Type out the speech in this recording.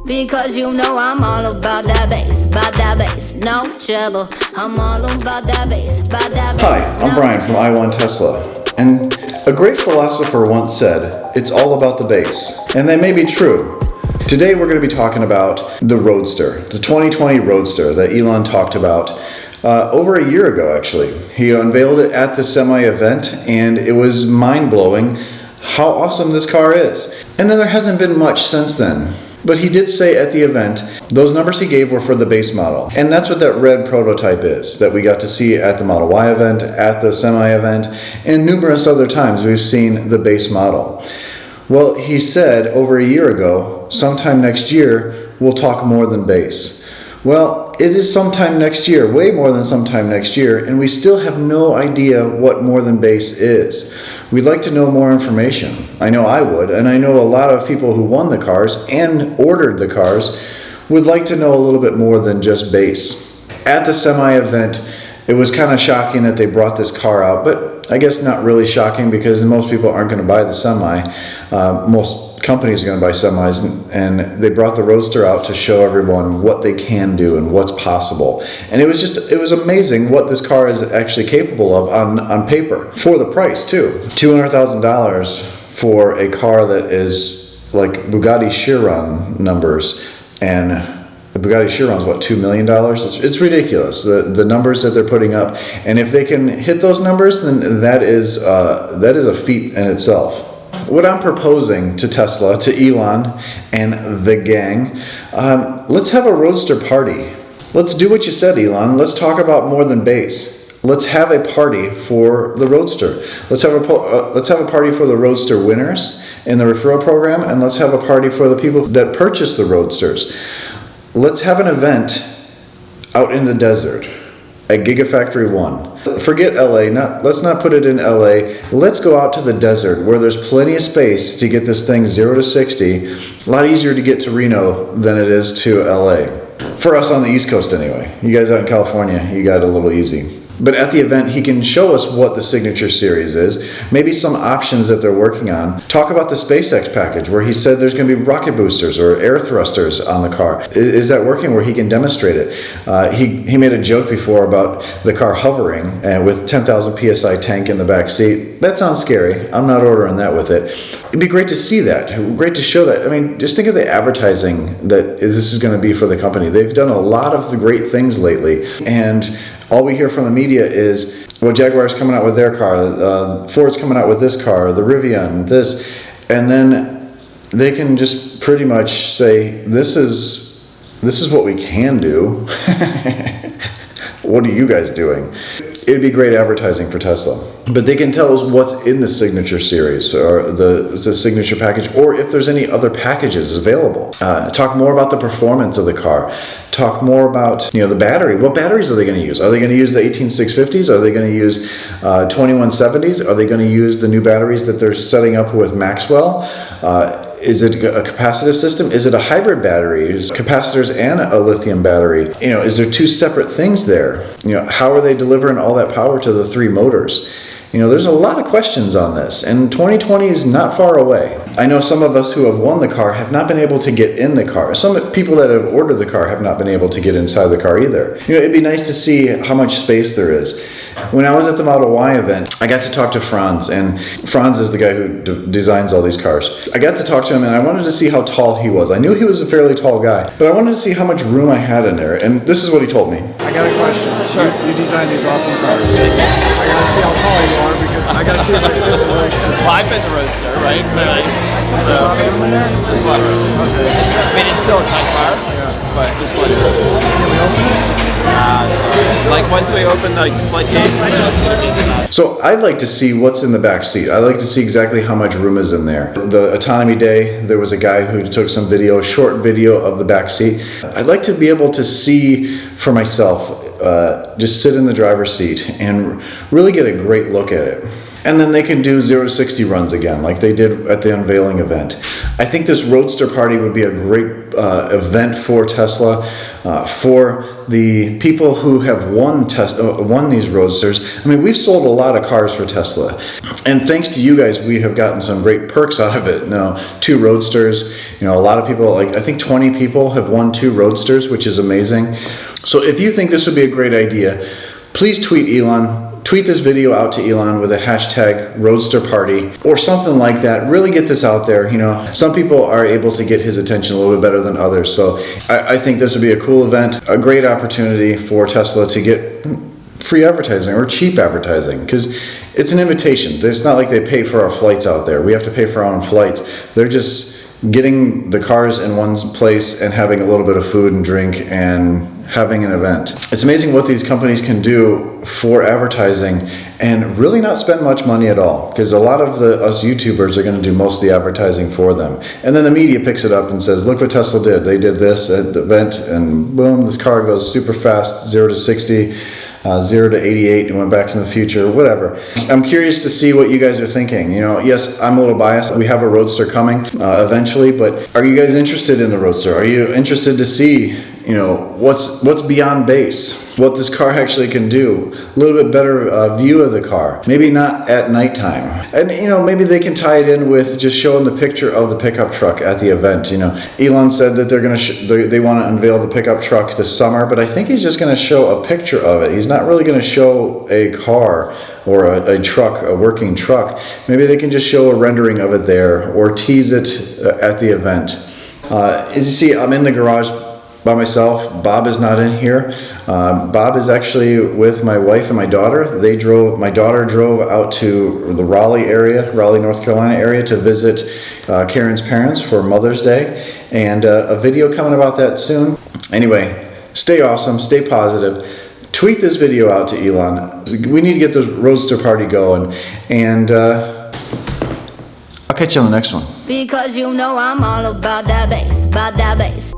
Because you know I'm all about that bass, no trouble. I'm all about that bass, Hi, I'm Brian from I1 Tesla, and a great philosopher once said, it's all about the bass, and that may be true. Today we're going to be talking about the Roadster, the 2020 Roadster that Elon talked about over a year ago actually. He unveiled it at the semi event, and it was mind-blowing how awesome this car is. And then there hasn't been much since then. But he did say at the event, those numbers he gave were for the base model. And that's what that red prototype is, that we got to see at the Model Y event, at the semi event, and numerous other times we've seen the base model. Well, he said over a year ago, sometime next year, we'll talk more than base. Well, it is sometime next year, way more than sometime next year, and we still have no idea what more than base is. We'd like to know more information. I know I would, and I know a lot of people who won the cars and ordered the cars would like to know a little bit more than just base. At the semi event, it was kind of shocking that they brought this car out, but I guess not really shocking because most people aren't going to buy the semi. Most companies are going to buy semis, and they brought the Roadster out to show everyone what they can do and what's possible. And it was amazing what this car is actually capable of on paper, for the price too. $200,000 for a car that is like Bugatti Chiron numbers, and the Bugatti Chiron's what, $2 million? It's ridiculous, the numbers that they're putting up. And if they can hit those numbers, then that is a feat in itself. What I'm proposing to Tesla, to Elon and the gang, let's have a Roadster party. Let's do what you said, Elon. Let's talk about more than base. Let's have a party for the Roadster. Let's have a party for the Roadster winners in the referral program, and let's have a party for the people that purchase the Roadsters. Let's have an event out in the desert at Gigafactory 1. Forget LA, let's not put it in LA. Let's go out to the desert where there's plenty of space to get this thing 0 to 60. A lot easier to get to Reno than it is to LA. For us on the East Coast anyway. You guys out in California, you got it a little easy. But at the event, he can show us what the Signature Series is, maybe some options that they're working on. Talk about the SpaceX package, where he said there's going to be rocket boosters or air thrusters on the car. Is that working where he can demonstrate it? He made a joke before about the car hovering with 10,000 PSI tank in the back seat. That sounds scary. I'm not ordering that with it. It'd be great to see that, great to show that. I mean, just think of the advertising that this is going to be for the company. They've done a lot of the great things lately, and all we hear from the media is, well, Jaguar's coming out with their car, Ford's coming out with this car, the Rivian, this, and then they can just pretty much say, this is what we can do. What are you guys doing? It'd be great advertising for Tesla. But they can tell us what's in the Signature Series or the Signature package, or if there's any other packages available. Talk more about the performance of the car. Talk more about the battery. What batteries are they going to use? Are they going to use the 18650s? Are they going to use 2170s? Are they going to use the new batteries that they're setting up with Maxwell? Is it a capacitive system? Is it a hybrid battery? Is capacitors and a lithium battery? Is there two separate things there? How are they delivering all that power to the three motors? There's a lot of questions on this, and 2020 is not far away. I know some of us who have won the car have not been able to get in the car. Some people that have ordered the car have not been able to get inside the car either. It'd be nice to see how much space there is. When I was at the Model Y event, I got to talk to Franz, and Franz is the guy who designs all these cars. I got to talk to him, and I wanted to see how tall he was. I knew he was a fairly tall guy, but I wanted to see how much room I had in there, and this is what he told me. I got a question. Sure. You designed these awesome cars. I gotta see how tall you are because I gotta see if I fit the Roadster. Well, I fit the Roadster, right? Clearly. So, there's a lot of room. Okay. I mean, it's still a tight car, but just one. Can we open it? Like once we open the floodgates. So I'd like to see what's in the back seat. I'd like to see exactly how much room is in there. The autonomy day, there was a guy who took some video, short video of the back seat. I'd like to be able to see for myself, just sit in the driver's seat and really get a great look at it. and then they can do 0 to 60 runs again, like they did at the unveiling event. I think this Roadster party would be a great event for Tesla, for the people who have won these Roadsters. I mean, we've sold a lot of cars for Tesla, and thanks to you guys, we have gotten some great perks out of it. Now, 2 Roadsters, you know, a lot of people, like I think 20 people have won 2 Roadsters, which is amazing. So if you think this would be a great idea, please tweet Elon. Tweet this video out to Elon with a hashtag Roadster Party or something like that. Really get this out there. You know, some people are able to get his attention a little bit better than others. So I think this would be a cool event, a great opportunity for Tesla to get free advertising or cheap advertising, because it's an invitation. It's not like they pay for our flights out there. We have to pay for our own flights. They're just getting the cars in one place and having a little bit of food and drink and having an event. It's amazing what these companies can do for advertising and really not spend much money at all, because a lot of us YouTubers are going to do most of the advertising for them, and then the media picks it up and says, look what Tesla did. They did this at the event and boom, this car goes super fast, 0 to 60, 0 to 88, and went back in the future, whatever. I'm curious to see what you guys are thinking. You know, yes, I'm a little biased. We have a Roadster coming eventually, but are you guys interested in the Roadster? Are you interested to see, you know, what's beyond base, what this car actually can do, a little bit better view of the car, maybe not at nighttime, and you know, maybe they can tie it in with just showing the picture of the pickup truck at the event. You know, Elon said that they're gonna they want to unveil the pickup truck this summer, but I think he's just going to show a picture of it. He's not really going to show a car or a truck, a working truck. Maybe they can just show a rendering of it there or tease it at the event. As you see, I'm in the garage by myself. Bob is not in here. Bob is actually with my wife and my daughter. My daughter drove out to the Raleigh, North Carolina area to visit Karen's parents for Mother's Day, and a video coming about that soon. Anyway, stay awesome, stay positive. Tweet this video out to Elon. We need to get the Roadster party going, and I'll catch you on the next one. Because you know I'm all about that bass, about that bass.